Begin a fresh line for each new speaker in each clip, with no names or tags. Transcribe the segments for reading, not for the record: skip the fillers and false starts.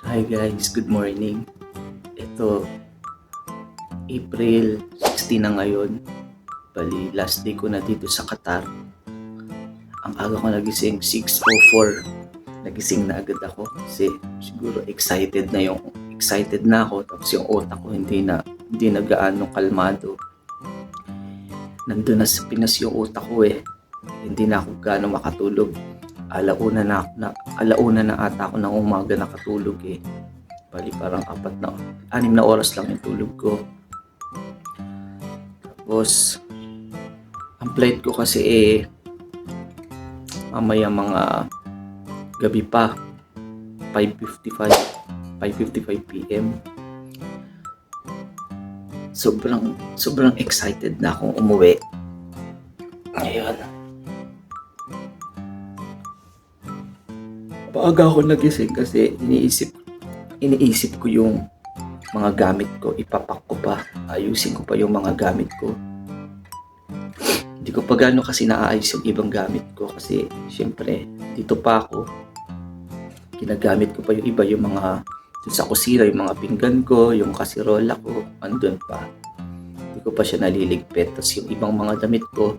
Hi guys, good morning. Ito, April 16 na ngayon. Bali, last day ko na dito sa Qatar. Ang aga ko nagising, 6:04. Nagising na agad ako kasi siguro excited na ako. Tapos yung utak ko hindi na gaano kalmado. Nandun na sa Pinas yung utak ko eh. Hindi na ako gaano makatulog. Alauna na ata ako ng umaga nakatulog eh. Bali parang 6 na oras lang yung tulog ko. Tapos ang flight ko kasi mamaya mga gabi pa, 5:55 PM. Sobrang excited na akong umuwi. Ngayon, paaga ako nagising kasi iniisip ko yung mga gamit ko, ipapak ko pa, ayusin ko pa yung mga gamit ko. Hindi ko pa gaano kasi naayos yung ibang gamit ko kasi syempre dito pa ako, ginagamit ko pa yung iba, yung mga sa kusina, yung mga pinggan ko, yung kasirola ko, andun pa. Hindi ko pa siya naliligpit. Tapos yung ibang mga damit ko,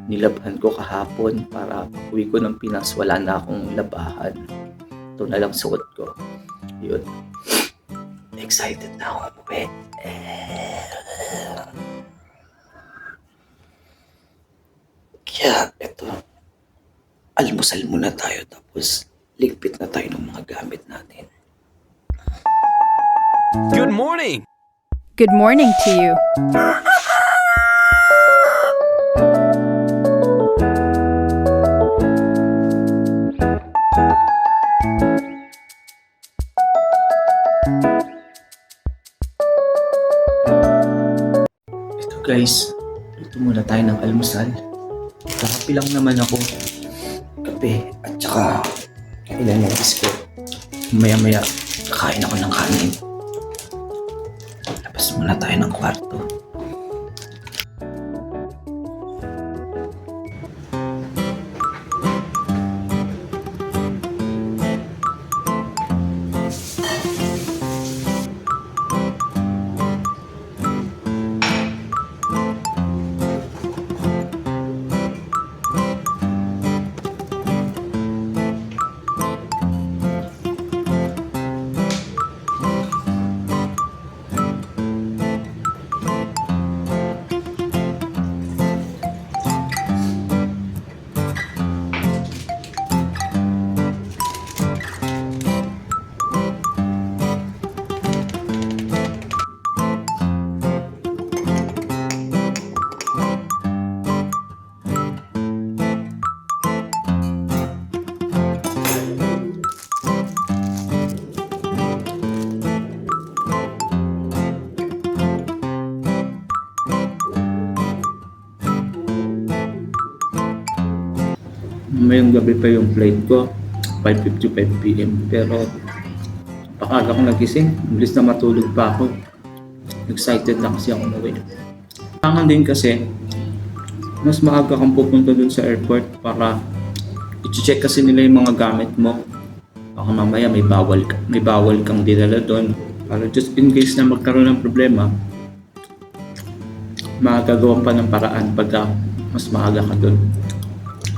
nilabhan ko kahapon para uwi ko ng Pinas, wala na akong labahan. Ito na lang suot ko. Yun. Excited na ako umuwi. Kaya ito, almusal muna tayo tapos ligpit na tayo ng mga gamit natin.
Good morning!
Good morning to you.
Ito guys, ito muna tayo ng almusal. Kakapi lang naman ako. Kape at saka ilan yung biscuit. Maya-maya kakain ako ng kanin. Labas muna tayo ng kwarto. Mayong gabi pa yung flight ko, 5:55 PM. Pero pakaga ko nagising, bilis na matulog pa ako. Excited na kasi ako umuwi. Kailangan din kasi, mas maaga kang pupunta dun sa airport para i-check kasi nila yung mga gamit mo. Baka mamaya may bawal kang dinala dun. Para just in case na magkaroon ng problema, magagawan pa ng paraan pagka mas maaga ka dun.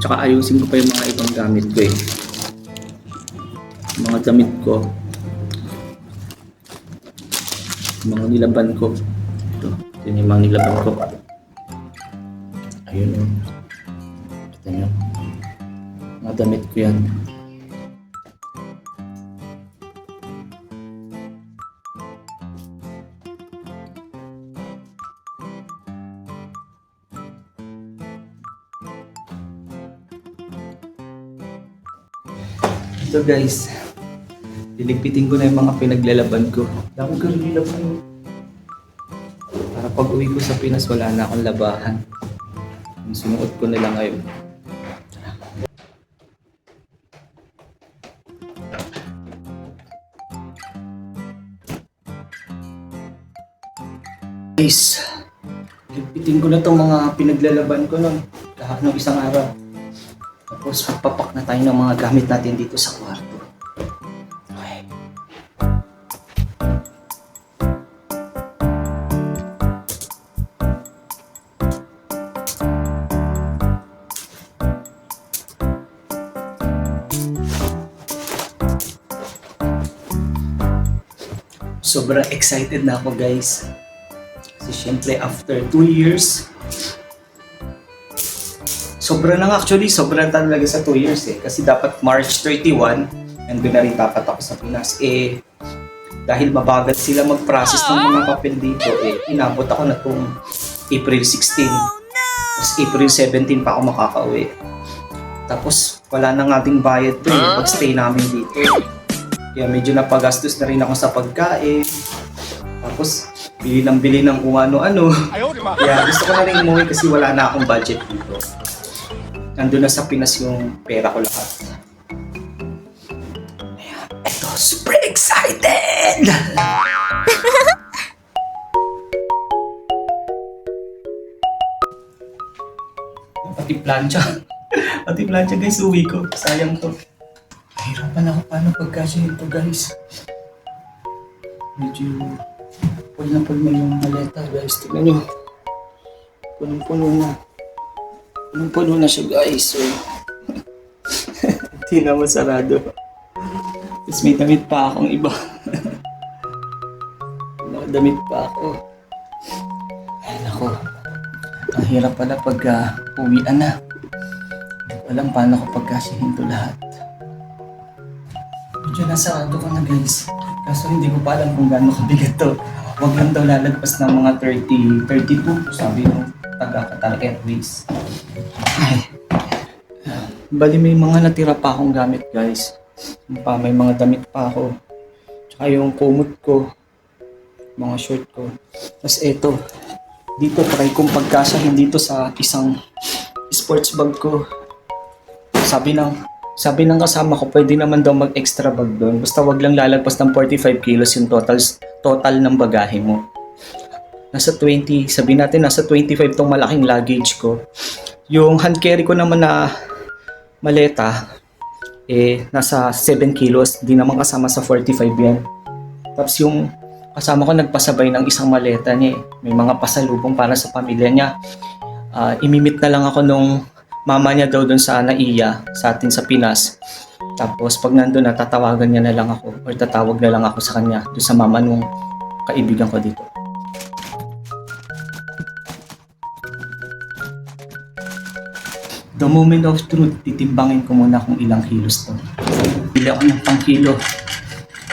Tsaka ayusin ko pa yung mga ibang gamit ko eh. Mga damit ko. Mga nilaban ko. Ito yung mga nilaban ko. Ayun o. Ito nyo. Mga damit ko yan. So guys, liligpitin ko na yung mga pinaglalaban ko. Dami ko rin nilaban. Para pag uwi ko sa Pinas, wala na akong labahan. Sinuot ko na lang ngayon. Guys, ligpitin ko na itong mga pinaglalaban ko nung isang araw. Tapos magpapak na tayo ng mga gamit natin dito sa kwarto. Okay. Sobrang excited na ako guys. Kasi syempre after 2 years, sobra talaga sa 2 years eh. Kasi dapat March 31, nandun na rin dapat ako sa Pinas. Dahil mabagal sila mag-process ng mga papel dito, inabot ako na itong April 16. Tapos April 17 pa ako makakauwi. Tapos wala na nga ding bayad to pag-stay namin dito. Kaya medyo napagastos na rin ako sa pagkain. Tapos bili ng kung ano-ano. Kaya gusto ko na rin umuwi kasi wala na akong budget dito. Nandun na sa Pinas yung pera ko lahat. Eto, super excited! Pati plancha guys, uwi ko. Sayang to. Hirapan ako paano pagkasyahin to guys. Medyo full na yung maleta guys. Tignan nyo. Punong-puno na siya guys. So, hindi na masarado. Tapos may damit pa akong iba. Nakadamit pa ako. Ay nako. Ang hirap pala pag uwian na. Hindi ko alam paano ko pagkasyahin to lahat. Medyo nasarado ko na guys. Kaso hindi ko pa alam kung gaano kabigat to. Huwag lang daw lalagpas ng mga 32 sabi nung taga-Qatar Airways. Ay. Bali may mga natira pa akong gamit guys. May mga damit pa ako. Tsaka yung kumot ko. Mga short ko. Tapos eto. Dito try kong pagkasyahin dito sa isang sports bag ko. Sabi ng kasama ko, pwede naman daw mag-extra bag doon. Basta wag lang lalagpas ng 45 kilos yung total ng bagahe mo. Nasa 20, sabi natin nasa 25 tong malaking luggage ko. Yung hand carry ko naman na maleta, nasa 7 kilos. Di naman kasama sa 45 yan. Tapos yung kasama ko nagpasabay ng isang maleta niya. May mga pasalubong para sa pamilya niya. Imimit na lang ako nung mama niya daw doon sa Naiya, sa atin sa Pinas. Tapos pag nandun na, tatawagan niya na lang ako or tatawag na lang ako sa kanya doon sa mama nung kaibigan ko dito. The moment of truth, titimbangin ko muna kung ilang kilos to. Bili ako ng pang-kilo.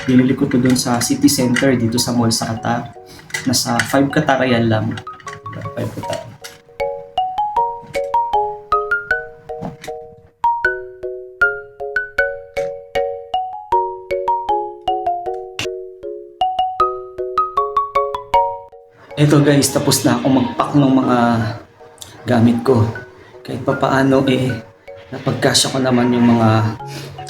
Binili ko to doon sa city center dito sa mall sa Qatar. Nasa 5 Qatar Riyal lang. 5 Qatar. Eto guys, tapos na ako mag-pack ng mga gamit ko. Kahit papaano napagkasya ko naman yung mga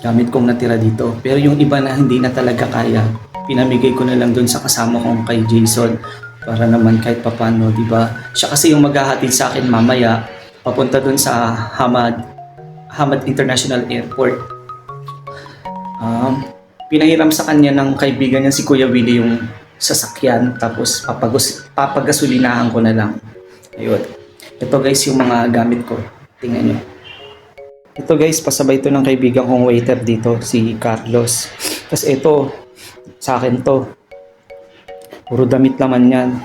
gamit kong natira dito. Pero yung iba na hindi na talaga kaya, pinamigay ko na lang doon sa kasama kong kay Jason para naman kahit papaano, di ba? Siya kasi yung maghahatid sa akin mamaya papunta doon sa Hamad International Airport. Pinahiram sa kanya ng kaibigan niya si Kuya Willie yung sasakyan, tapos papagasolinahan ko na lang. Ayun. Ito guys yung mga gamit ko. Tingnan nyo. Ito guys, pasabay to ng kaibigan kong waiter dito, si Carlos. Tapos ito, sa akin to. Puro damit naman yan.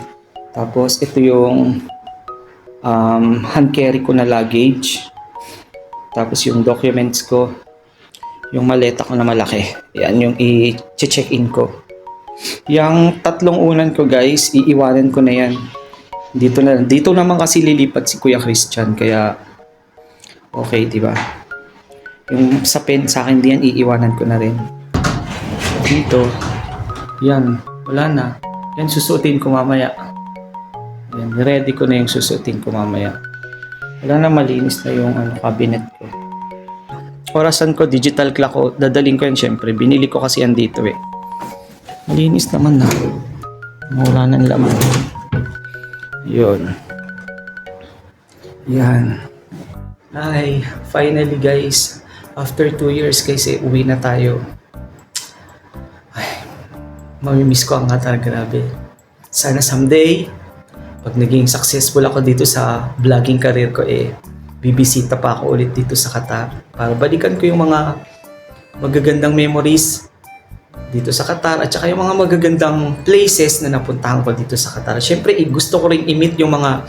Tapos ito yung hand carry ko na luggage. Tapos yung documents ko. Yung maleta ko na malaki. Yan yung i-check-in ko. Yung tatlong unan ko guys, iiwanan ko na yan. Dito naman kasi lilipat si Kuya Christian, kaya okay, di ba? Yung sa pen sa akin diyan, iiwanan ko na rin. Dito, yan, wala na. Yan, susuotin ko mamaya. Yan, ready ko na yung susuotin ko mamaya. Wala na, malinis na yung cabinet ko. Orasan ko, digital clock ko, dadaling ko yan syempre. Binili ko kasi yan dito eh. Malinis naman na. Mura ng laman. Yun. Yan. Ay, finally guys. After 2 years kasi uwi na tayo. Ay, mamimiss ko ang Qatar, grabe. Sana someday, pag naging successful ako dito sa vlogging career ko, bibisita pa ako ulit dito sa Qatar. Para balikan ko yung mga magagandang memories dito sa Qatar at saka yung mga magagandang places na napuntahan ko dito sa Qatar. Syempre, gusto ko rin i-meet yung mga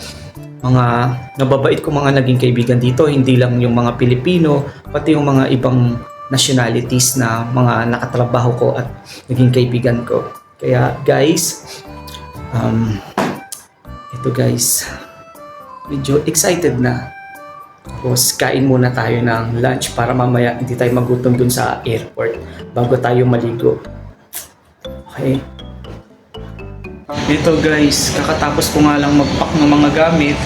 nababait ko mga naging kaibigan dito, hindi lang yung mga Pilipino, pati yung mga ibang nationalities na mga nakatrabaho ko at naging kaibigan ko. Kaya guys, ito guys, medyo excited na. Tapos kain muna tayo ng lunch para mamaya hindi tayo magutom dun sa airport bago tayo maligo. Okay. Ito guys, kakatapos ko nga lang mag-pack ng mga gamit.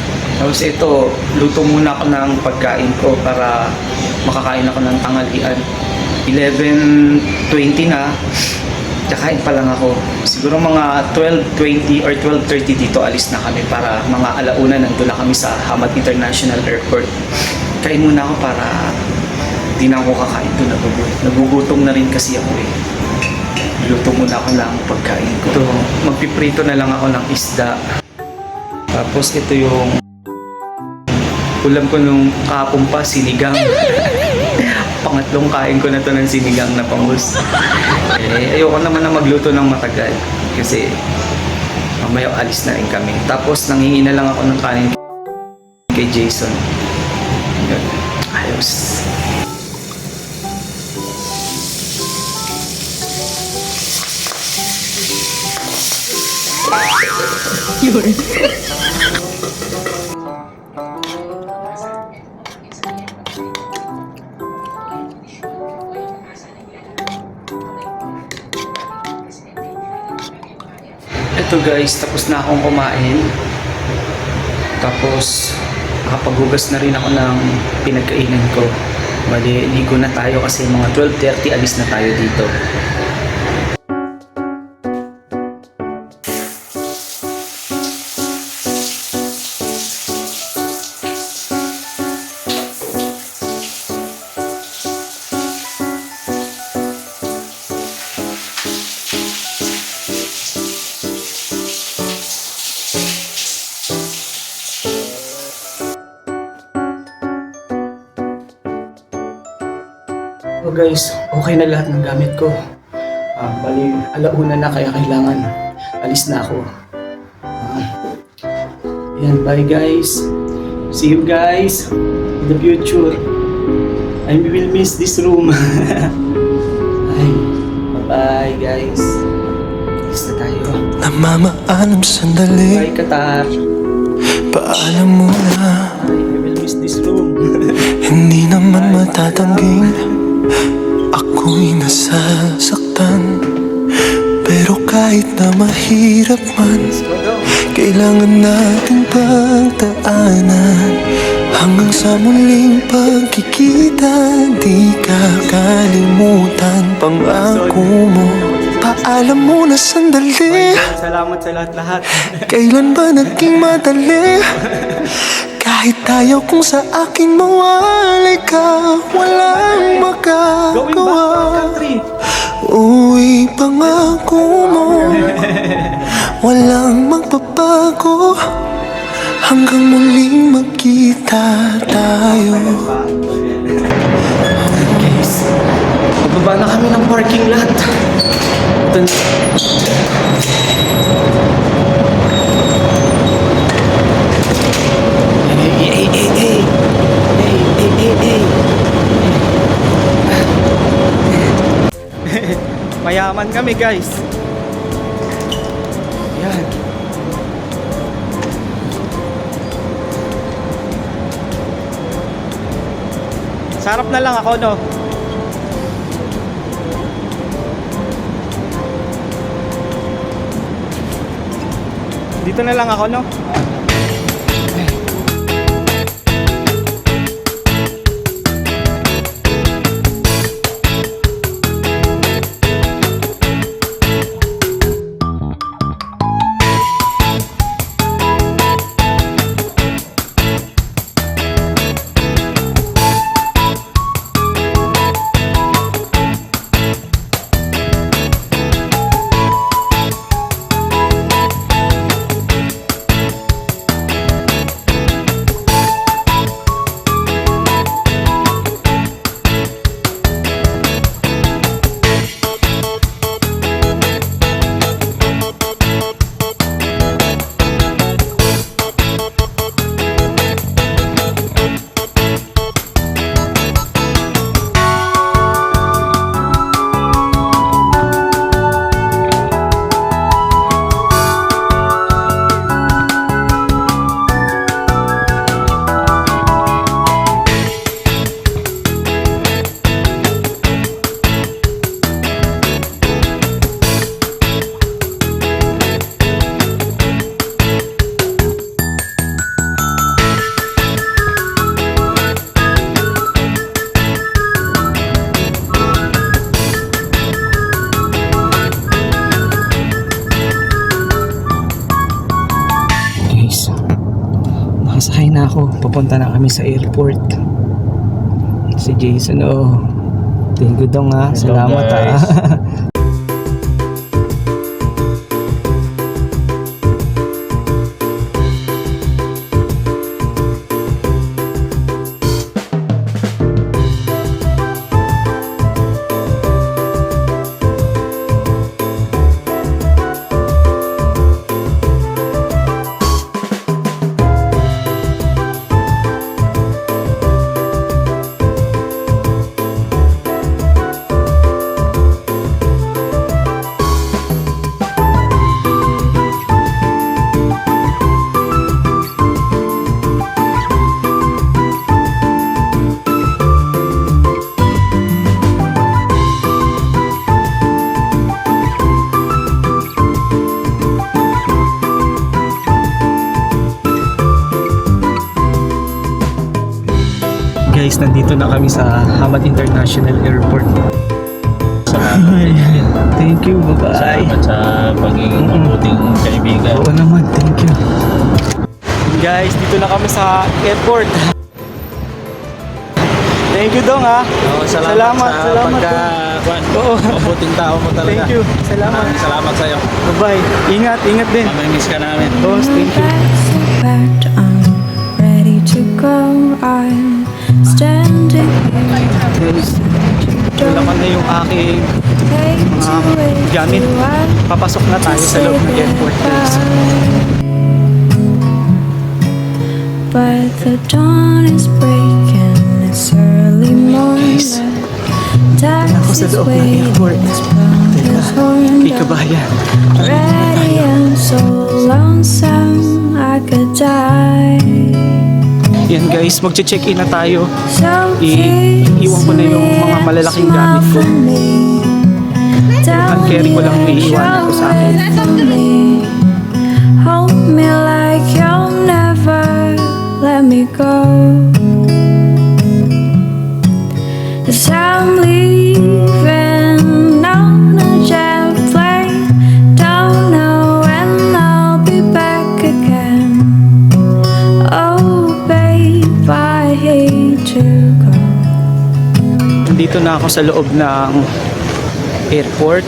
Tapos ito, luto muna ako ng pagkain ko para makakain ako ng tanghalian. 11:20 na, kakain pa lang ako. Siguro mga 12:20 or 12:30 dito alis na kami para mga alauna nandun na kami sa Hamad International Airport. Kain muna ako para di na ako kakain doon. Nagugutom na rin kasi ako eh. Luto muna ako ng pagkain ko. Ito, magpiprito na lang ako ng isda. Tapos ito yung ulam ko nung kahapon pa, sinigang. Pangatlong kain ko na to ng sinigang na bangus. Ayoko naman na magluto ng matagal kasi mamaya alis na rin kami. Tapos nanghingi na lang ako ng kanin kay Jason. Yun. Ayos. Ito guys, tapos na akong kumain. Tapos nakapaghugas na rin ako ng pinagkainan ko. Bali, ligo na tayo kasi mga 12:30 alis na tayo dito. So guys, okay na lahat ng gamit ko. Bali, alauna na kaya kailangan alis na ako. Yan, bye guys. See you guys in the future. I will miss this room. Ay, bye guys. Alis na tayo.
Namamaalam sandali.
Bye Qatar.
Paalam muna.
I will miss this room.
Hindi naman matatangging ako'y nasasaktan. Pero kahit na mahirap man,
Let's go daw.
kailangan nating pagdaanan. Hanggang sa muling pagkikita, di kakalimutan pangako mo. Paalam muna sandali.
Salamat sa lahat-lahat.
Kailan ba naging madali? Kahit tayo kung sa akin mawalay ka, walang
Going back to our
magagawa.
country.
Uy, pangako mo, walang magbabago. Hanggang muling magkita tayo.
Guys, pababa na kami ng parking lot. Ito na. Mayaman kami guys. Yan. Sarap na lang ako, no? Dito na lang ako, no? ako, papunta na kami sa airport. Si Jason, oh. Thank you dong ha. Salamat ha. Guys, nandito na kami sa Hamad International Airport. Thank you, bye-bye.
Salamat sa pagiging mabuting kaibigan.
Oo naman, thank you. Guys, dito na kami sa airport. Thank you dong ha. Salamat.
Oo. Mabuting tao mo talaga.
Thank you. Salamat.
Salamat sa iyo.
Bye-bye. Ingat din.
Mamimiss ka namin.
Boss, thank you.
But I'm ready to go. I'm standing here.
Guys, laman na yung aking gamit. Papasok na tayo sa loob ng airport, guys.
But the dawn is breaking. It's early morning.
Ako sa loob ng airport. Kay Kabayan.
Ready, I'm so lonesome I could die.
Yan guys, magche-check-in na tayo.
So
Iiwan ko na yung mga malalaking gamit ko. Hand carry ko lang iiwanan ko sa akin.
Hold me like you'll never let me go. 'Cause I'm leaving on a jet plane. Don't know when I'll be back again. Oh babe, I hate to go.
Nandito na ako sa loob ng airport.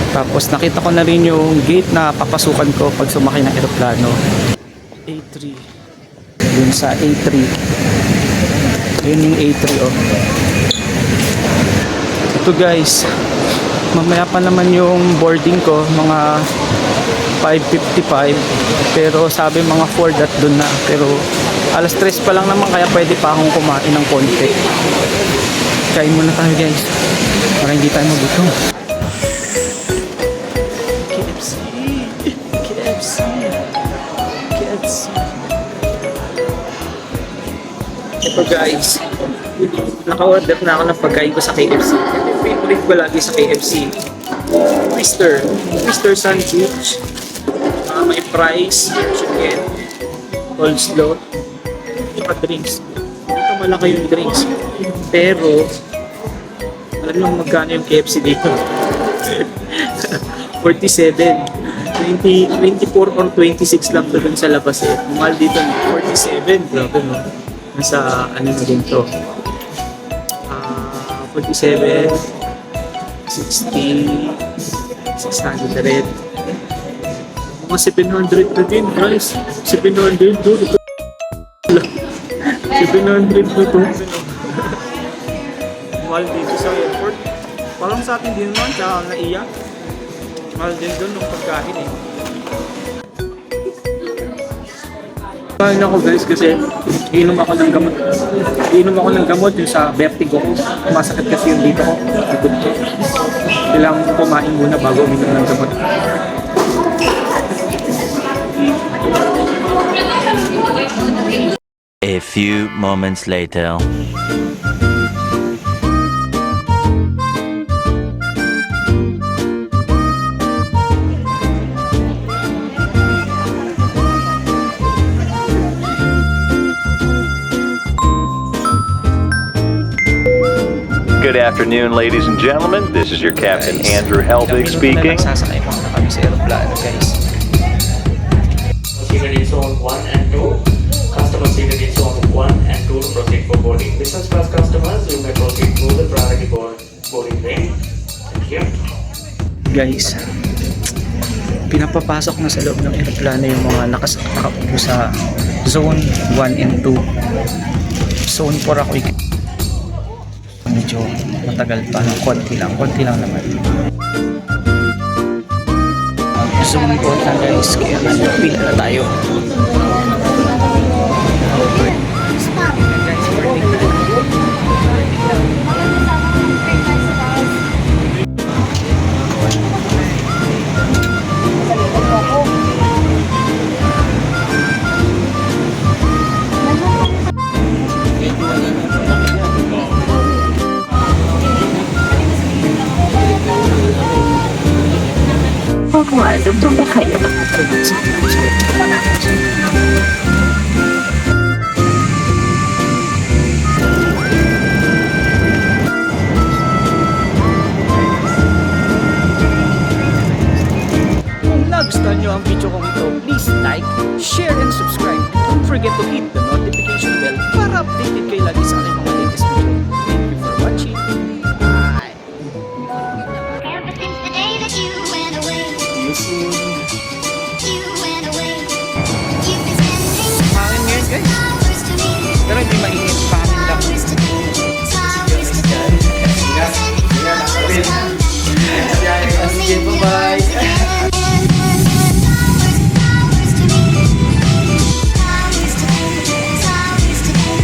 Tapos nakita ko na rin yung gate na papasukan ko pag sumakay ng eroplano. A3. Dun sa A3. Yun yung A3 oh. Ito guys, mamaya pa naman yung boarding ko, mga 5:55. Pero sabi mga 4 that dun na. Pero alas 3 pa lang naman, kaya pwede pa akong kumain ng konti. Kain muna tayo guys, para hindi tayo magutom. KFC. Ito guys, naka-order na ako ng pagkain ko sa KFC. Ito yung favorite ko lagi sa KFC. Twister sandwich. May fries, chicken, coleslaw, tsaka drinks. Ito malaki yung drinks. Pero, alam mo magkano yung KFC dito? 47. 24 or 26 lang doon sa labas eh. Mahal dito 47. Grabe no. Nasa ano na din to. 47, 60, 600. Mga 700 na din guys. 700 doon. 700 na to. Mahal dito sa airport. Parang sa atin din naman, tsaka naiya. Mahal din doon ng pagkain eh. Kain ako guys kasi iinom ako ng gamot. Iinom ako ng gamot yung sa vertigo ko. Masakit kasi yung dito ko. Likod ko. Kailangan kumain muna bago uminom ng gamot.
A few moments later.
Good afternoon, ladies and gentlemen. This is your Captain Andrew Helbig speaking.
Nagsasakay muna kami sa aeroplano guys.
Zone 1 and 2. Customers seated in zone 1 and 2 to proceed for boarding. Business class customers, you may proceed through the priority boarding lane. Thank you.
Guys, pinapapasok na sa loob ng aeroplano yung mga nakaupo sa zone 1 and 2. Zone 4 ako medyo matagal pa ng konti lang naman. Zone 4 na guys, kaya pila na tayo. Kung nagustuhan nyo ang video kong ito, please like, share, and subscribe. Don't forget to hit the notification bell para updated kayo lagi sa aking mga latest video. Thank you for watching. Bye!
Ever since the day that you went away, you went away. You've been sending
Hangin ngayon guys,
flowers to me,
pero hindi mainit, pangin lang.
flowers today, flowers today. Sending flowers come back to me, holding your arms again. Flowers to me, flowers today, flowers today.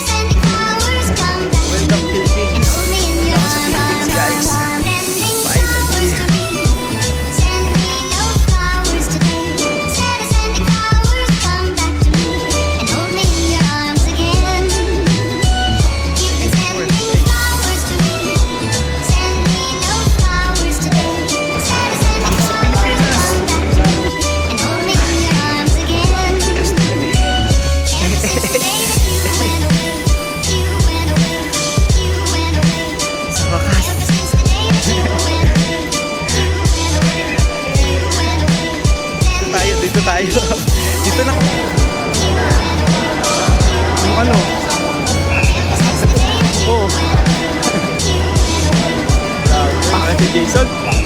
Sending flowers come back to me.
Welcome Philippines.
Hold me in your arms,
guys.
sending flowers to me. Send me your flowers today. Sending flowers come back to me and hold me in your arms again. You've been sending flowers to me. Send me your flowers today. Sending flowers come back to me and hold me in your arms again. Ever since the day that you went away, you went away, you went away.
Sa wakas.
Ever since the day that you went away, you went away, you went away.
Dito tayo. Dito na. Yung ano? Oo. Bakit si Jason?